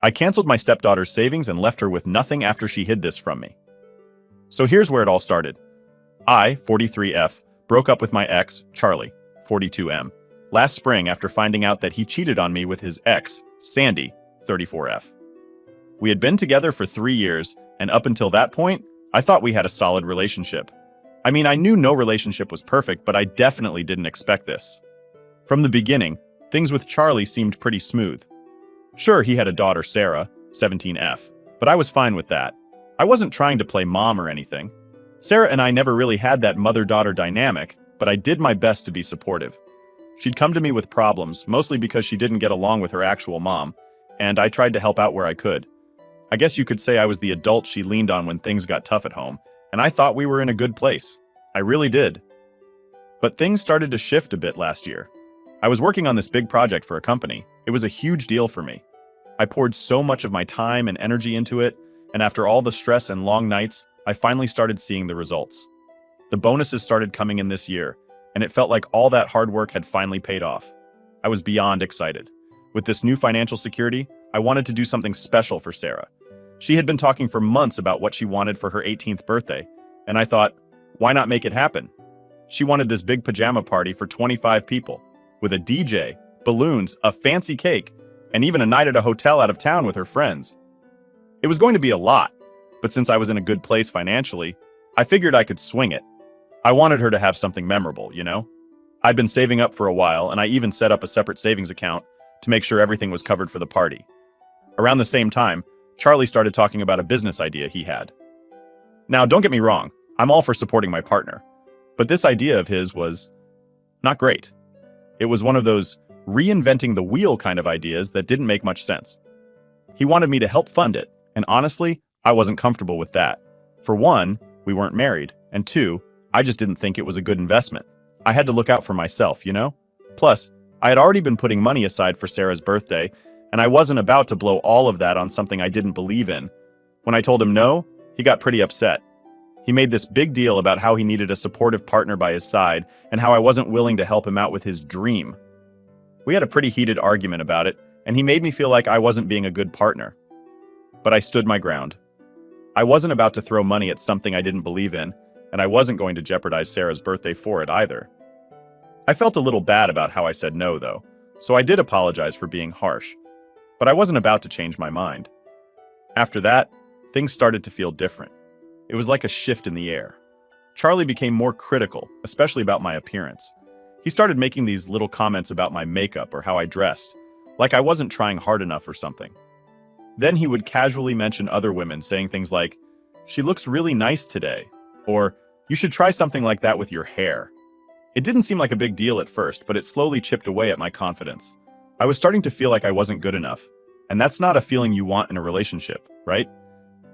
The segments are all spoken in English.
I canceled my stepdaughter's savings and left her with nothing after she hid this from me. So here's where it all started. I, 43F, broke up with my ex, Charlie, 42M, last spring after finding out that he cheated on me with his ex, Sandy, 34F. We had been together for 3 years, and up until that point, I thought we had a solid relationship. I mean, I knew no relationship was perfect, but I definitely didn't expect this. From the beginning, things with Charlie seemed pretty smooth. Sure, he had a daughter, Sarah, 17F, but I was fine with that. I wasn't trying to play mom or anything. Sarah and I never really had that mother-daughter dynamic, but I did my best to be supportive. She'd come to me with problems, mostly because she didn't get along with her actual mom, and I tried to help out where I could. I guess you could say I was the adult she leaned on when things got tough at home, and I thought we were in a good place. I really did. But things started to shift a bit last year. I was working on this big project for a company. It was a huge deal for me. I poured so much of my time and energy into it, and after all the stress and long nights, I finally started seeing the results. The bonuses started coming in this year, and it felt like all that hard work had finally paid off. I was beyond excited. With this new financial security, I wanted to do something special for Sarah. She had been talking for months about what she wanted for her 18th birthday, and I thought, why not make it happen? She wanted this big pajama party for 25 people, with a DJ, balloons, a fancy cake, and even a night at a hotel out of town with her friends. It was going to be a lot, but since I was in a good place financially, I figured I could swing it. I wanted her to have something memorable, you know? I'd been saving up for a while, and I even set up a separate savings account to make sure everything was covered for the party. Around the same time, Charlie started talking about a business idea he had. Now, don't get me wrong, I'm all for supporting my partner, but this idea of his was not great. It was one of those reinventing the wheel kind of ideas that didn't make much sense. He wanted me to help fund it, and honestly, I wasn't comfortable with that. For one, we weren't married, and two, I just didn't think it was a good investment. I had to look out for myself, you know? Plus, I had already been putting money aside for Sarah's birthday, and I wasn't about to blow all of that on something I didn't believe in. When I told him no, he got pretty upset. He made this big deal about how he needed a supportive partner by his side and how I wasn't willing to help him out with his dream. We had a pretty heated argument about it, and he made me feel like I wasn't being a good partner. But I stood my ground. I wasn't about to throw money at something I didn't believe in, and I wasn't going to jeopardize Sarah's birthday for it either. I felt a little bad about how I said no, though, so I did apologize for being harsh. But I wasn't about to change my mind. After that, things started to feel different. It was like a shift in the air. Charlie became more critical, especially about my appearance. He started making these little comments about my makeup or how I dressed, like I wasn't trying hard enough or something. Then he would casually mention other women, saying things like, "She looks really nice today," or "You should try something like that with your hair." It didn't seem like a big deal at first, but it slowly chipped away at my confidence. I was starting to feel like I wasn't good enough, and that's not a feeling you want in a relationship, right?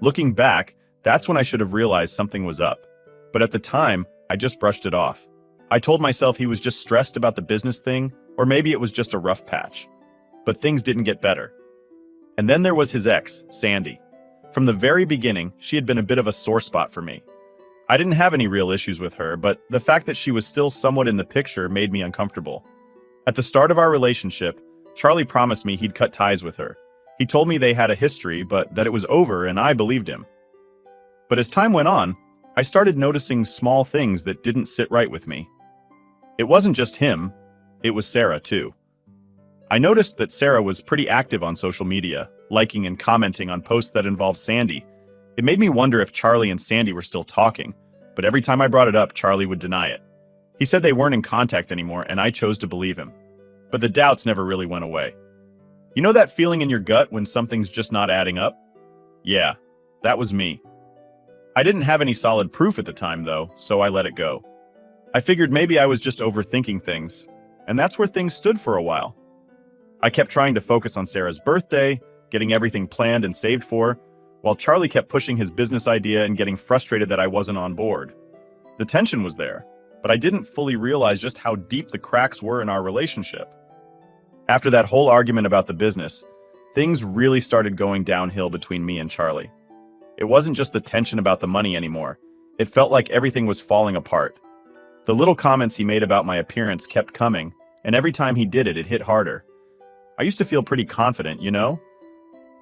Looking back, that's when I should have realized something was up. But at the time, I just brushed it off. I told myself he was just stressed about the business thing, or maybe it was just a rough patch. But things didn't get better. And then there was his ex, Sandy. From the very beginning, she had been a bit of a sore spot for me. I didn't have any real issues with her, but the fact that she was still somewhat in the picture made me uncomfortable. At the start of our relationship, Charlie promised me he'd cut ties with her. He told me they had a history, but that it was over, and I believed him. But as time went on, I started noticing small things that didn't sit right with me. It wasn't just him, it was Sarah too. I noticed that Sarah was pretty active on social media, liking and commenting on posts that involved Sandy. It made me wonder if Charlie and Sandy were still talking, but every time I brought it up, Charlie would deny it. He said they weren't in contact anymore, and I chose to believe him. But the doubts never really went away. You know that feeling in your gut when something's just not adding up? Yeah, that was me. I didn't have any solid proof at the time, though, so I let it go. I figured maybe I was just overthinking things, and that's where things stood for a while. I kept trying to focus on Sarah's birthday, getting everything planned and saved for, while Charlie kept pushing his business idea and getting frustrated that I wasn't on board. The tension was there, but I didn't fully realize just how deep the cracks were in our relationship. After that whole argument about the business, things really started going downhill between me and Charlie. It wasn't just the tension about the money anymore. It felt like everything was falling apart. The little comments he made about my appearance kept coming, and every time he did it, it hit harder. I used to feel pretty confident, you know?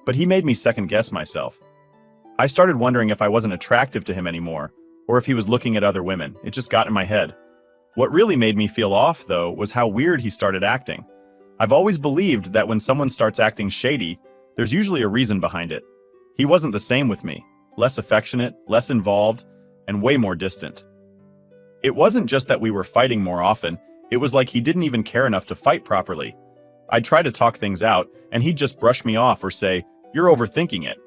But he made me second-guess myself. I started wondering if I wasn't attractive to him anymore, or if he was looking at other women. It just got in my head. What really made me feel off, though, was how weird he started acting. I've always believed that when someone starts acting shady, there's usually a reason behind it. He wasn't the same with me. Less affectionate, less involved, and way more distant. It wasn't just that we were fighting more often, it was like he didn't even care enough to fight properly. I'd try to talk things out, and he'd just brush me off or say, "You're overthinking it."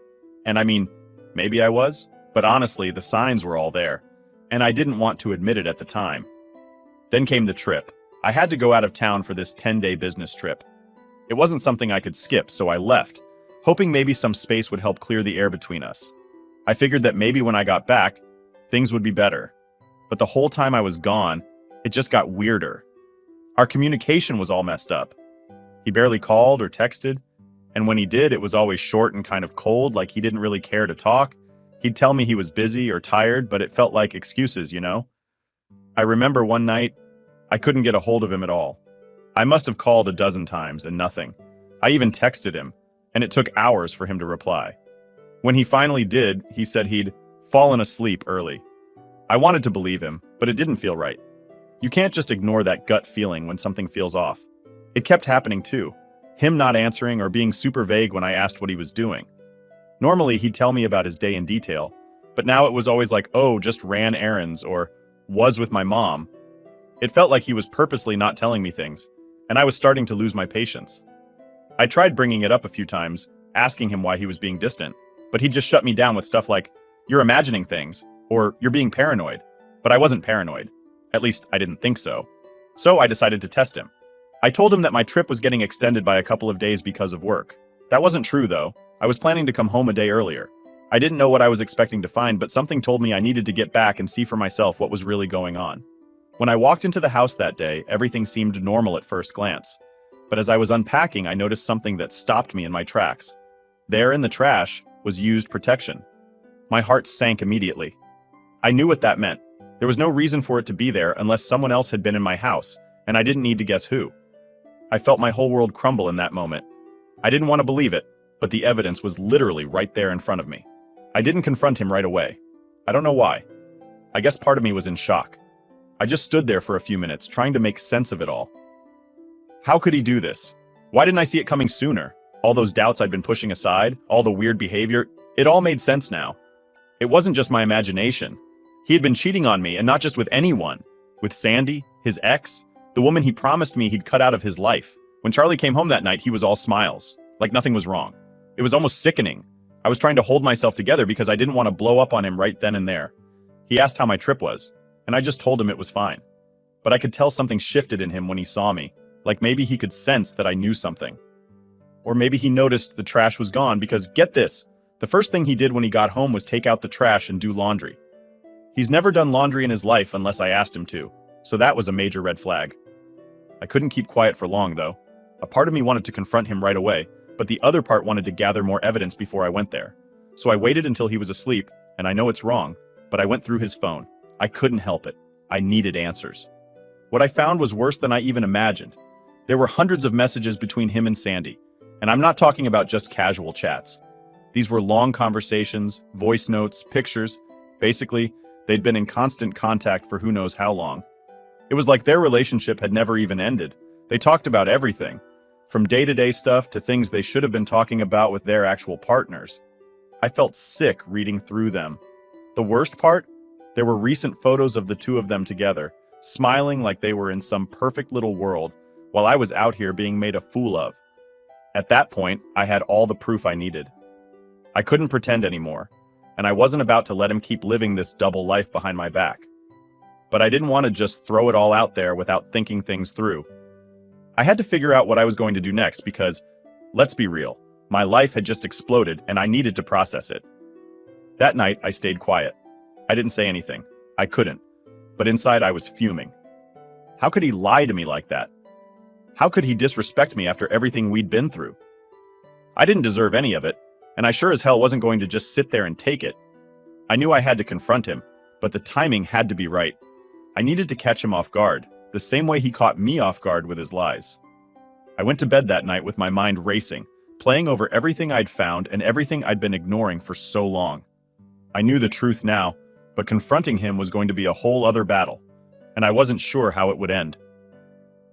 And I mean, maybe I was, but honestly, the signs were all there, and I didn't want to admit it at the time. Then came the trip. I had to go out of town for this 10-day business trip. It wasn't something I could skip, so I left, hoping maybe some space would help clear the air between us. I figured that maybe when I got back, things would be better. But the whole time I was gone, it just got weirder. Our communication was all messed up. He barely called or texted, and when he did, it was always short and kind of cold, like he didn't really care to talk. He'd tell me he was busy or tired, but it felt like excuses, you know? I remember one night, I couldn't get a hold of him at all. I must have called a dozen times and nothing. I even texted him, and it took hours for him to reply. When he finally did, he said he'd fallen asleep early. I wanted to believe him, but it didn't feel right. You can't just ignore that gut feeling when something feels off. It kept happening too. Him not answering or being super vague when I asked what he was doing. Normally, he'd tell me about his day in detail, but now it was always like, "Oh, just ran errands," or "was with my mom." It felt like he was purposely not telling me things, and I was starting to lose my patience. I tried bringing it up a few times, asking him why he was being distant, but he just shut me down with stuff like, "You're imagining things," or "You're being paranoid." But I wasn't paranoid. At least, I didn't think so. So I decided to test him. I told him that my trip was getting extended by a couple of days because of work. That wasn't true, though. I was planning to come home a day earlier. I didn't know what I was expecting to find, but something told me I needed to get back and see for myself what was really going on. When I walked into the house that day, everything seemed normal at first glance. But as I was unpacking, I noticed something that stopped me in my tracks. There in the trash was used protection. My heart sank immediately. I knew what that meant. There was no reason for it to be there unless someone else had been in my house, and I didn't need to guess who. I felt my whole world crumble in that moment. I didn't want to believe it, but the evidence was literally right there in front of me. I didn't confront him right away. I don't know why. I guess part of me was in shock. I just stood there for a few minutes, trying to make sense of it all. How could he do this? Why didn't I see it coming sooner? All those doubts I'd been pushing aside, all the weird behavior, it all made sense now. It wasn't just my imagination. He had been cheating on me, and not just with anyone. With Sandy, his ex, the woman he promised me he'd cut out of his life. When Charlie came home that night, he was all smiles, like nothing was wrong. It was almost sickening. I was trying to hold myself together because I didn't want to blow up on him right then and there. He asked how my trip was, and I just told him it was fine. But I could tell something shifted in him when he saw me, like maybe he could sense that I knew something. Or maybe he noticed the trash was gone because, get this, the first thing he did when he got home was take out the trash and do laundry. He's never done laundry in his life unless I asked him to, so that was a major red flag. I couldn't keep quiet for long, though. A part of me wanted to confront him right away, but the other part wanted to gather more evidence before I went there. So I waited until he was asleep, and I know it's wrong, but I went through his phone. I couldn't help it. I needed answers. What I found was worse than I even imagined. There were hundreds of messages between him and Sandy, and I'm not talking about just casual chats. These were long conversations, voice notes, pictures. Basically, they'd been in constant contact for who knows how long. It was like their relationship had never even ended. They talked about everything, from day-to-day stuff to things they should have been talking about with their actual partners. I felt sick reading through them. The worst part? There were recent photos of the two of them together, smiling like they were in some perfect little world, while I was out here being made a fool of. At that point, I had all the proof I needed. I couldn't pretend anymore, and I wasn't about to let him keep living this double life behind my back. But I didn't want to just throw it all out there without thinking things through. I had to figure out what I was going to do next because, let's be real, my life had just exploded and I needed to process it. That night, I stayed quiet. I didn't say anything. I couldn't. But inside, I was fuming. How could he lie to me like that? How could he disrespect me after everything we'd been through? I didn't deserve any of it, and I sure as hell wasn't going to just sit there and take it. I knew I had to confront him, but the timing had to be right. I needed to catch him off guard, the same way he caught me off guard with his lies. I went to bed that night with my mind racing, playing over everything I'd found and everything I'd been ignoring for so long. I knew the truth now, but confronting him was going to be a whole other battle, and I wasn't sure how it would end.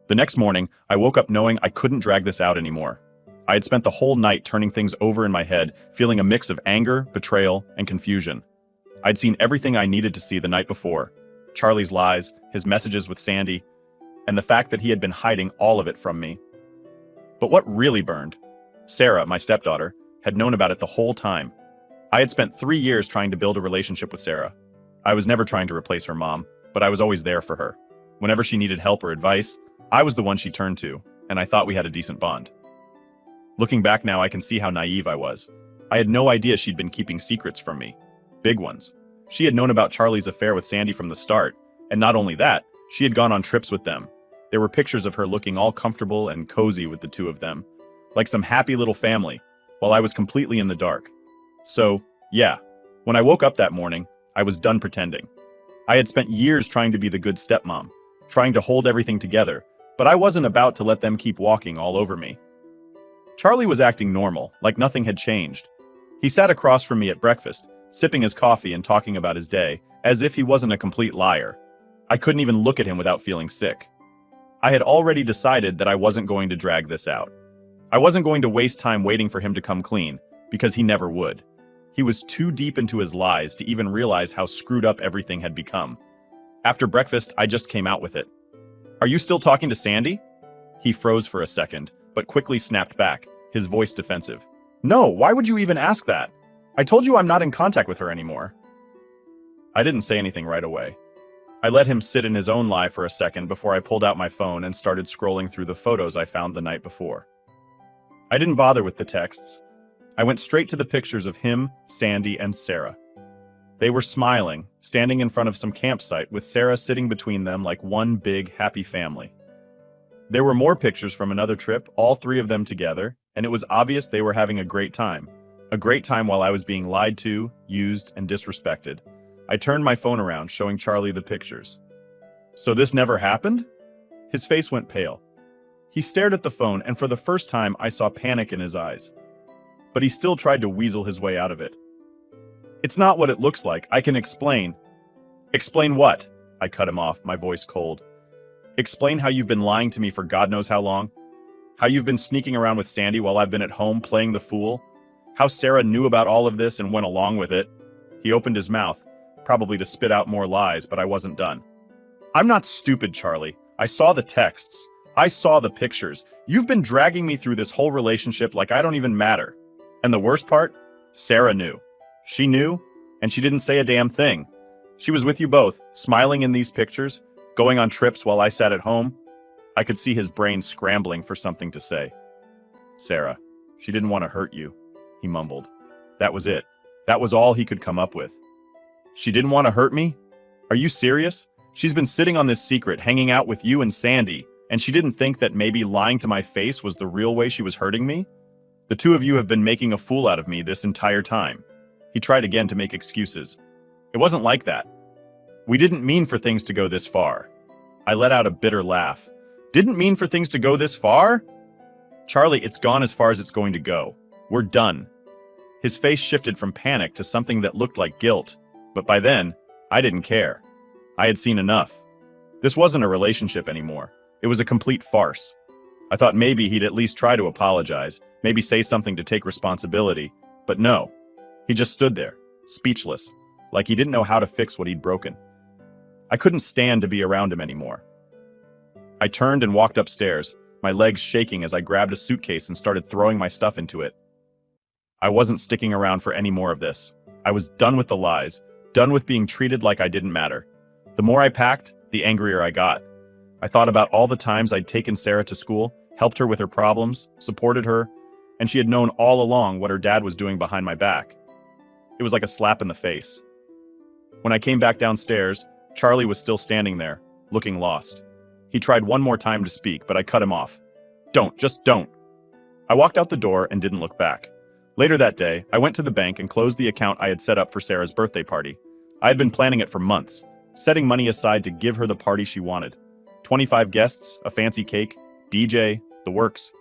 The next morning, I woke up knowing I couldn't drag this out anymore. I had spent the whole night turning things over in my head, feeling a mix of anger, betrayal, and confusion. I'd seen everything I needed to see the night before: Charlie's lies, his messages with Sandy, and the fact that he had been hiding all of it from me. But what really burned? Sarah, my stepdaughter, had known about it the whole time. I had spent 3 years trying to build a relationship with Sarah. I was never trying to replace her mom, but I was always there for her. Whenever she needed help or advice, I was the one she turned to, and I thought we had a decent bond. Looking back now, I can see how naive I was. I had no idea she'd been keeping secrets from me. Big ones. She had known about Charlie's affair with Sandy from the start, and not only that, she had gone on trips with them. There were pictures of her looking all comfortable and cozy with the two of them, like some happy little family, while I was completely in the dark. So, yeah, when I woke up that morning, I was done pretending. I had spent years trying to be the good stepmom, trying to hold everything together, but I wasn't about to let them keep walking all over me. Charlie was acting normal, like nothing had changed. He sat across from me at breakfast, sipping his coffee and talking about his day, as if he wasn't a complete liar. I couldn't even look at him without feeling sick. I had already decided that I wasn't going to drag this out. I wasn't going to waste time waiting for him to come clean, because he never would. He was too deep into his lies to even realize how screwed up everything had become. After breakfast, I just came out with it. "Are you still talking to Sandy?" He froze for a second, but quickly snapped back, his voice defensive. "No, why would you even ask that? I told you I'm not in contact with her anymore." I didn't say anything right away. I let him sit in his own lie for a second before I pulled out my phone and started scrolling through the photos I found the night before. I didn't bother with the texts. I went straight to the pictures of him, Sandy, and Sarah. They were smiling, standing in front of some campsite with Sarah sitting between them like one big, happy family. There were more pictures from another trip, all 3 of them together, and it was obvious they were having a great time. A great time while I was being lied to, used, and disrespected. I turned my phone around, showing Charlie the pictures. "So this never happened?" His face went pale. He stared at the phone, and for the first time, I saw panic in his eyes. But he still tried to weasel his way out of it. "It's not what it looks like. I can explain." "Explain what?" I cut him off, my voice cold. "Explain how you've been lying to me for God knows how long? How you've been sneaking around with Sandy while I've been at home playing the fool? How Sarah knew about all of this and went along with it?" He opened his mouth, probably to spit out more lies, but I wasn't done. "I'm not stupid, Charlie. I saw the texts. I saw the pictures. You've been dragging me through this whole relationship like I don't even matter. And the worst part? Sarah knew. She knew, and she didn't say a damn thing. She was with you both, smiling in these pictures, going on trips while I sat at home." I could see his brain scrambling for something to say. "Sarah, she didn't want to hurt you," he mumbled. That was it. That was all he could come up with. "She didn't want to hurt me? Are you serious? She's been sitting on this secret, hanging out with you and Sandy, and she didn't think that maybe lying to my face was the real way she was hurting me? The two of you have been making a fool out of me this entire time." He tried again to make excuses. "It wasn't like that. We didn't mean for things to go this far." I let out a bitter laugh. "Didn't mean for things to go this far?" "Charlie, it's gone as far as it's going to go. We're done." His face shifted from panic to something that looked like guilt, but by then, I didn't care. I had seen enough. This wasn't a relationship anymore. It was a complete farce. I thought maybe he'd at least try to apologize, maybe say something to take responsibility, but no. He just stood there, speechless, like he didn't know how to fix what he'd broken. I couldn't stand to be around him anymore. I turned and walked upstairs, my legs shaking as I grabbed a suitcase and started throwing my stuff into it. I wasn't sticking around for any more of this. I was done with the lies, done with being treated like I didn't matter. The more I packed, the angrier I got. I thought about all the times I'd taken Sarah to school, helped her with her problems, supported her, and she had known all along what her dad was doing behind my back. It was like a slap in the face. When I came back downstairs, Charlie was still standing there, looking lost. He tried one more time to speak, but I cut him off. "Don't, just don't." I walked out the door and didn't look back. Later that day, I went to the bank and closed the account I had set up for Sarah's birthday party. I had been planning it for months, setting money aside to give her the party she wanted. 25 guests, a fancy cake, DJ, the works.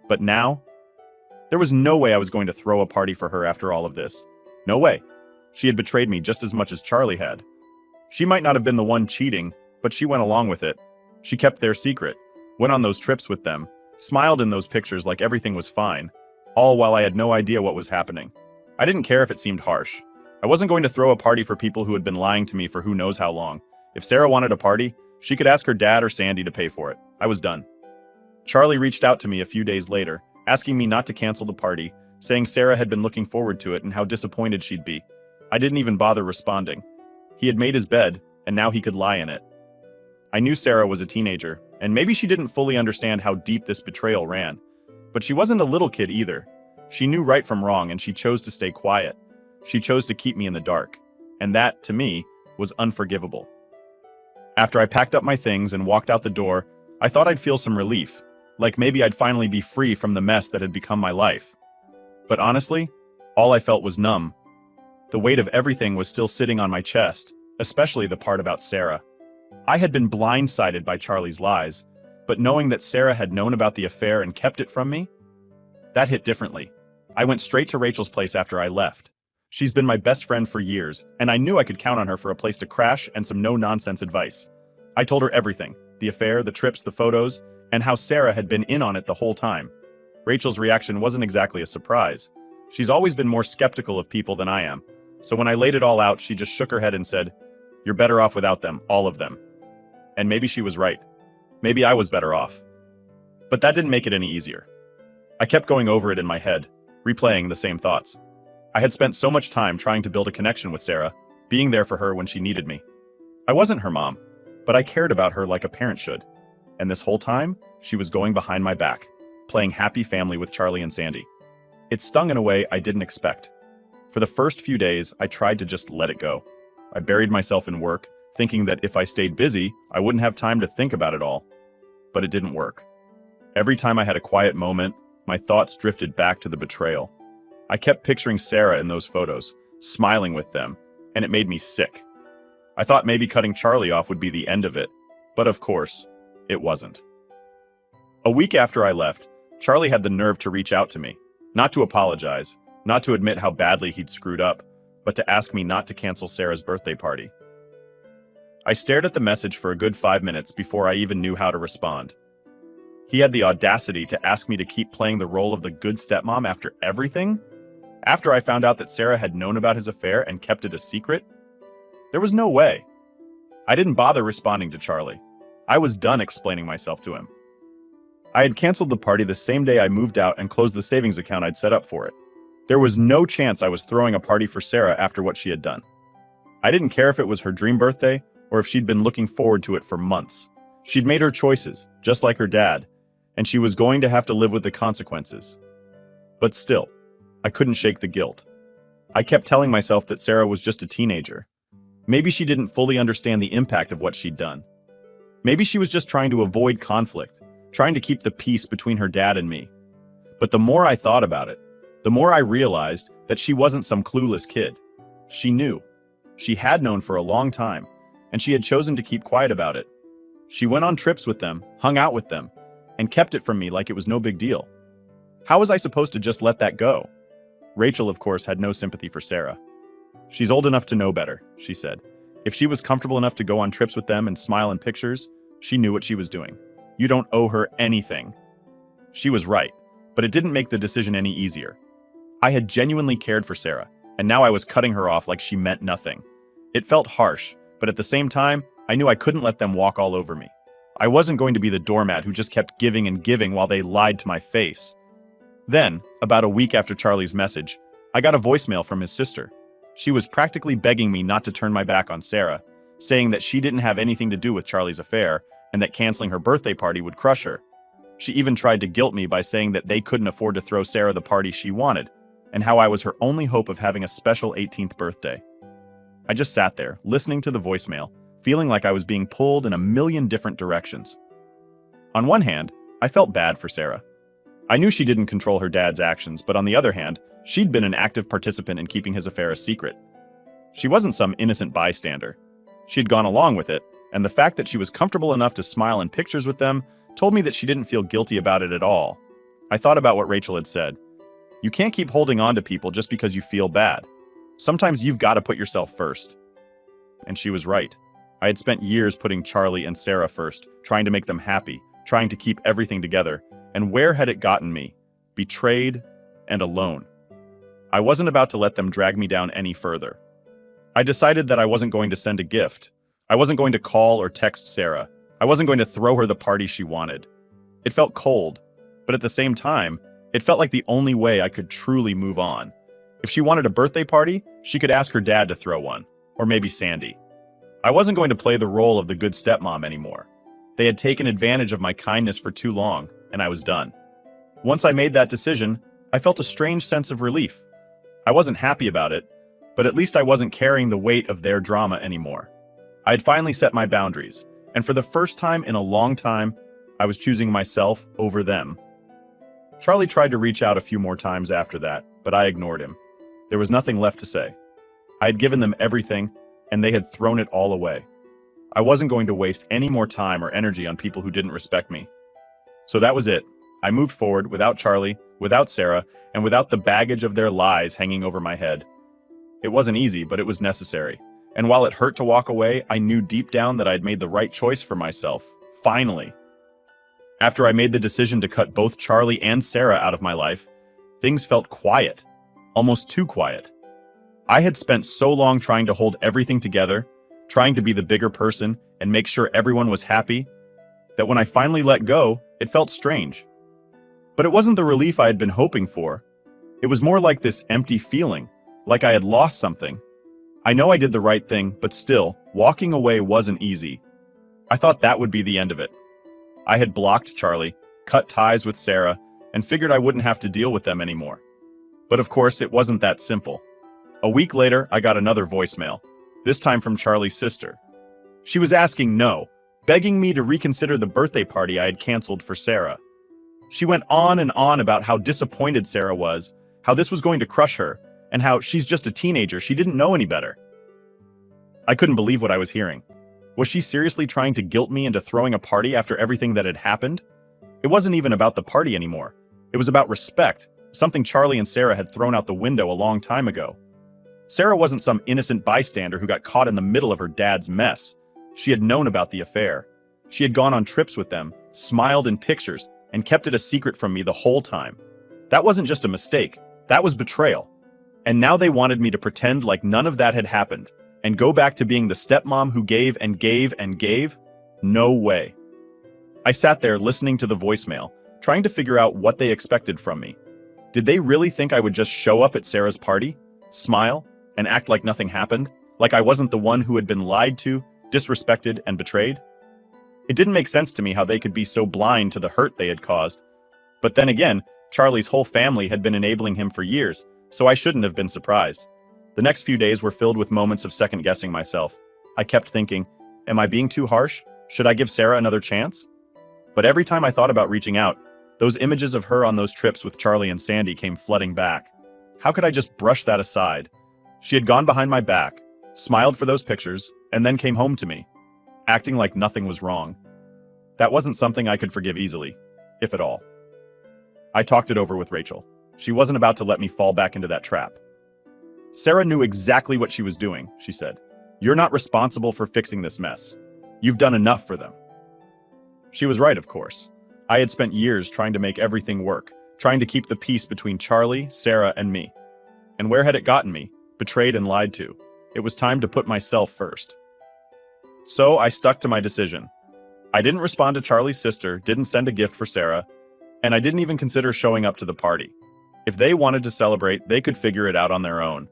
But now There was no way I was going to throw a party for her after all of this. No way. She had betrayed me just as much as Charlie had. She might not have been the one cheating, but she went along with it. She kept their secret, went on those trips with them, smiled in those pictures like everything was fine, all while I had no idea what was happening. I didn't care if it seemed harsh. I wasn't going to throw a party for people who had been lying to me for who knows how long. If Sarah wanted a party, she could ask her dad or Sandy to pay for it. I was done. Charlie reached out to me a few days later, asking me not to cancel the party, saying Sarah had been looking forward to it and how disappointed she'd be. I didn't even bother responding. He had made his bed, and now he could lie in it. I knew Sarah was a teenager, and maybe she didn't fully understand how deep this betrayal ran. But she wasn't a little kid either. She knew right from wrong, and she chose to stay quiet. She chose to keep me in the dark. And that, to me, was unforgivable. After I packed up my things and walked out the door, I thought I'd feel some relief, like maybe I'd finally be free from the mess that had become my life. But honestly, all I felt was numb. The weight of everything was still sitting on my chest, especially the part about Sarah. I had been blindsided by Charlie's lies, but knowing that Sarah had known about the affair and kept it from me, that hit differently. I went straight to Rachel's place after I left. She's been my best friend for years, and I knew I could count on her for a place to crash and some no-nonsense advice. I told her everything, the affair, the trips, the photos, and how Sarah had been in on it the whole time. Rachel's reaction wasn't exactly a surprise. She's always been more skeptical of people than I am. So when I laid it all out, she just shook her head and said, "You're better off without them, all of them." And maybe she was right. Maybe I was better off. But that didn't make it any easier. I kept going over it in my head, replaying the same thoughts. I had spent so much time trying to build a connection with Sarah, being there for her when she needed me. I wasn't her mom, but I cared about her like a parent should. And this whole time, she was going behind my back, playing happy family with Charlie and Sandy. It stung in a way I didn't expect. For the first few days, I tried to just let it go. I buried myself in work, thinking that if I stayed busy, I wouldn't have time to think about it all. But it didn't work. Every time I had a quiet moment, my thoughts drifted back to the betrayal. I kept picturing Sarah in those photos, smiling with them, and it made me sick. I thought maybe cutting Charlie off would be the end of it, but of course, it wasn't. A week after I left, Charlie had the nerve to reach out to me, not to apologize, not to admit how badly he'd screwed up, but to ask me not to cancel Sarah's birthday party. I stared at the message for a good 5 minutes before I even knew how to respond. He had the audacity to ask me to keep playing the role of the good stepmom after everything? After I found out that Sarah had known about his affair and kept it a secret? There was no way. I didn't bother responding to Charlie. I was done explaining myself to him. I had canceled the party the same day I moved out and closed the savings account I'd set up for it. There was no chance I was throwing a party for Sarah after what she had done. I didn't care if it was her dream birthday or if she'd been looking forward to it for months. She'd made her choices, just like her dad, and she was going to have to live with the consequences. But still, I couldn't shake the guilt. I kept telling myself that Sarah was just a teenager. Maybe she didn't fully understand the impact of what she'd done. Maybe she was just trying to avoid conflict, trying to keep the peace between her dad and me. But the more I thought about it, the more I realized that she wasn't some clueless kid. She knew. She had known for a long time, and she had chosen to keep quiet about it. She went on trips with them, hung out with them, and kept it from me like it was no big deal. How was I supposed to just let that go? Rachel, of course, had no sympathy for Sarah. "She's old enough to know better," she said. "If she was comfortable enough to go on trips with them and smile in pictures, she knew what she was doing. You don't owe her anything." She was right, but it didn't make the decision any easier. I had genuinely cared for Sarah, and now I was cutting her off like she meant nothing. It felt harsh, but at the same time, I knew I couldn't let them walk all over me. I wasn't going to be the doormat who just kept giving and giving while they lied to my face. Then, about a week after Charlie's message, I got a voicemail from his sister. She was practically begging me not to turn my back on Sarah, saying that she didn't have anything to do with Charlie's affair and that canceling her birthday party would crush her. She even tried to guilt me by saying that they couldn't afford to throw Sarah the party she wanted, and how I was her only hope of having a special 18th birthday. I just sat there, listening to the voicemail, feeling like I was being pulled in a million different directions. On one hand, I felt bad for Sarah. I knew she didn't control her dad's actions, but on the other hand, she'd been an active participant in keeping his affair a secret. She wasn't some innocent bystander. She'd gone along with it, and the fact that she was comfortable enough to smile in pictures with them told me that she didn't feel guilty about it at all. I thought about what Rachel had said. You can't keep holding on to people just because you feel bad. Sometimes you've got to put yourself first. And she was right. I had spent years putting Charlie and Sarah first, trying to make them happy, trying to keep everything together. And where had it gotten me? Betrayed and alone. I wasn't about to let them drag me down any further. I decided that I wasn't going to send a gift. I wasn't going to call or text Sarah. I wasn't going to throw her the party she wanted. It felt cold, but at the same time, it felt like the only way I could truly move on. If she wanted a birthday party, she could ask her dad to throw one, or maybe Sandy. I wasn't going to play the role of the good stepmom anymore. They had taken advantage of my kindness for too long, and I was done. Once I made that decision, I felt a strange sense of relief. I wasn't happy about it, but at least I wasn't carrying the weight of their drama anymore. I had finally set my boundaries, and for the first time in a long time, I was choosing myself over them. Charlie tried to reach out a few more times after that, but I ignored him. There was nothing left to say. I had given them everything, and they had thrown it all away. I wasn't going to waste any more time or energy on people who didn't respect me. So that was it. I moved forward without Charlie, without Sarah, and without the baggage of their lies hanging over my head. It wasn't easy, but it was necessary. And while it hurt to walk away, I knew deep down that I'd made the right choice for myself. Finally. After I made the decision to cut both Charlie and Sarah out of my life, things felt quiet. Almost too quiet. I had spent so long trying to hold everything together, trying to be the bigger person and make sure everyone was happy, that when I finally let go, it felt strange. But it wasn't the relief I had been hoping for. It was more like this empty feeling, like I had lost something. I know I did the right thing, but still, walking away wasn't easy. I thought that would be the end of it. I had blocked Charlie, cut ties with Sarah, and figured I wouldn't have to deal with them anymore. But of course, it wasn't that simple. A week later, I got another voicemail, this time from Charlie's sister. She was asking no, begging me to reconsider the birthday party I had canceled for Sarah. She went on and on about how disappointed Sarah was, how this was going to crush her, and how she's just a teenager, she didn't know any better. I couldn't believe what I was hearing. Was she seriously trying to guilt me into throwing a party after everything that had happened? It wasn't even about the party anymore. It was about respect, something Charlie and Sarah had thrown out the window a long time ago. Sarah wasn't some innocent bystander who got caught in the middle of her dad's mess. She had known about the affair. She had gone on trips with them, smiled in pictures, and kept it a secret from me the whole time. That wasn't just a mistake. That was betrayal. And now they wanted me to pretend like none of that had happened and go back to being the stepmom who gave and gave and gave? No way. I sat there listening to the voicemail, trying to figure out what they expected from me. Did they really think I would just show up at Sarah's party, smile, and act like nothing happened? Like I wasn't the one who had been lied to, disrespected, and betrayed? It didn't make sense to me how they could be so blind to the hurt they had caused. But then again, Charlie's whole family had been enabling him for years, so I shouldn't have been surprised. The next few days were filled with moments of second-guessing myself. I kept thinking, am I being too harsh? Should I give Sarah another chance? But every time I thought about reaching out, those images of her on those trips with Charlie and Sandy came flooding back. How could I just brush that aside? She had gone behind my back, smiled for those pictures, and then came home to me, acting like nothing was wrong. That wasn't something I could forgive easily, if at all. I talked it over with Rachel. She wasn't about to let me fall back into that trap. Sarah knew exactly what she was doing, she said. You're not responsible for fixing this mess. You've done enough for them. She was right, of course. I had spent years trying to make everything work, trying to keep the peace between Charlie, Sarah, and me. And where had it gotten me? Betrayed and lied to. It was time to put myself first. So I stuck to my decision. I didn't respond to Charlie's sister, didn't send a gift for Sarah, and I didn't even consider showing up to the party. If they wanted to celebrate, they could figure it out on their own.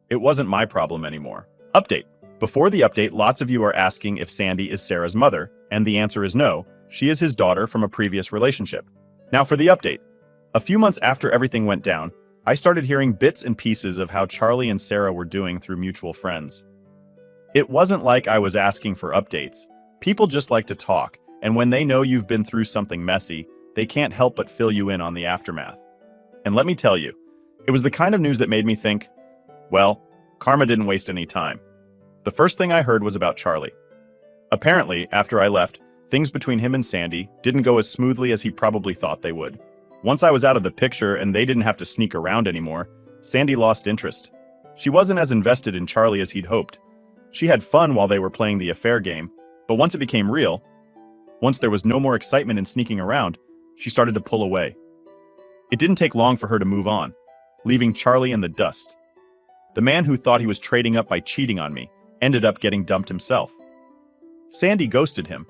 It wasn't my problem anymore. Update. Before the update, lots of you are asking if Sandy is Sarah's mother, and the answer is no. She is his daughter from a previous relationship. Now for the update. A few months after everything went down, I started hearing bits and pieces of how Charlie and Sarah were doing through mutual friends. It wasn't like I was asking for updates. People just like to talk, and when they know you've been through something messy, they can't help but fill you in on the aftermath. And let me tell you, it was the kind of news that made me think, well, karma didn't waste any time. The first thing I heard was about Charlie. Apparently, after I left, things between him and Sandy didn't go as smoothly as he probably thought they would. Once I was out of the picture and they didn't have to sneak around anymore, Sandy lost interest. She wasn't as invested in Charlie as he'd hoped. She had fun while they were playing the affair game, but once it became real, once there was no more excitement in sneaking around, she started to pull away. It didn't take long for her to move on, leaving Charlie in the dust. The man who thought he was trading up by cheating on me ended up getting dumped himself. Sandy ghosted him,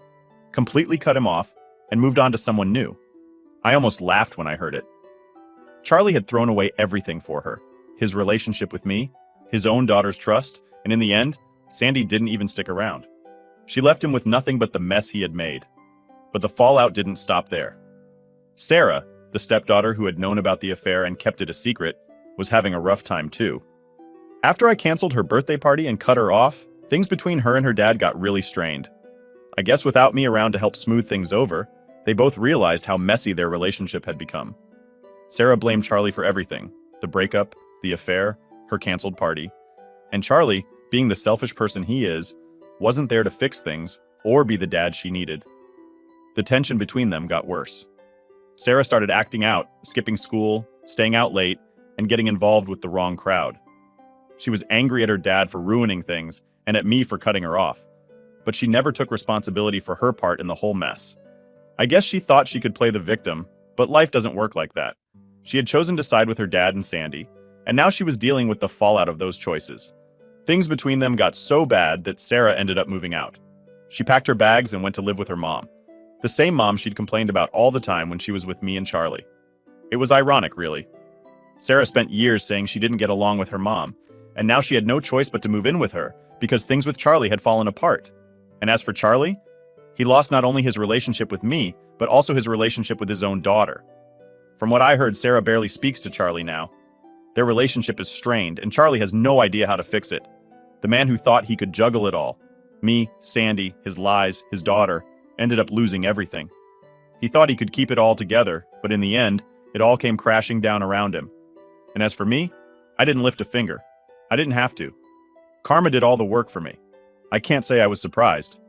completely cut him off, and moved on to someone new. I almost laughed when I heard it. Charlie had thrown away everything for her, his relationship with me, his own daughter's trust, and in the end, Sandy didn't even stick around. She left him with nothing but the mess he had made. But the fallout didn't stop there. Sarah, the stepdaughter who had known about the affair and kept it a secret, was having a rough time too. After I canceled her birthday party and cut her off, things between her and her dad got really strained. I guess without me around to help smooth things over, they both realized how messy their relationship had become. Sarah blamed Charlie for everything: the breakup, the affair, her canceled party. And Charlie, being the selfish person he is, wasn't there to fix things or be the dad she needed. The tension between them got worse. Sarah started acting out, skipping school, staying out late, and getting involved with the wrong crowd. She was angry at her dad for ruining things and at me for cutting her off, but she never took responsibility for her part in the whole mess. I guess she thought she could play the victim, but life doesn't work like that. She had chosen to side with her dad and Sandy, and now she was dealing with the fallout of those choices. Things between them got so bad that Sarah ended up moving out. She packed her bags and went to live with her mom. The same mom she'd complained about all the time when she was with me and Charlie. It was ironic, really. Sarah spent years saying she didn't get along with her mom, and now she had no choice but to move in with her because things with Charlie had fallen apart. And as for Charlie, he lost not only his relationship with me, but also his relationship with his own daughter. From what I heard, Sarah barely speaks to Charlie now. Their relationship is strained, and Charlie has no idea how to fix it. The man who thought he could juggle it all, me, Sandy, his lies, his daughter, ended up losing everything. He thought he could keep it all together, but in the end, it all came crashing down around him. And as for me, I didn't lift a finger. I didn't have to. Karma did all the work for me. I can't say I was surprised.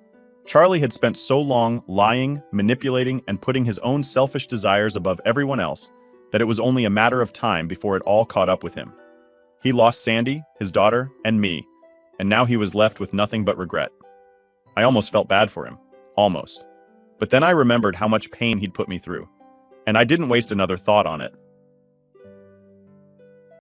Charlie had spent so long lying, manipulating, and putting his own selfish desires above everyone else that it was only a matter of time before it all caught up with him. He lost Sandy, his daughter, and me, and now he was left with nothing but regret. I almost felt bad for him. Almost. But then I remembered how much pain he'd put me through, and I didn't waste another thought on it.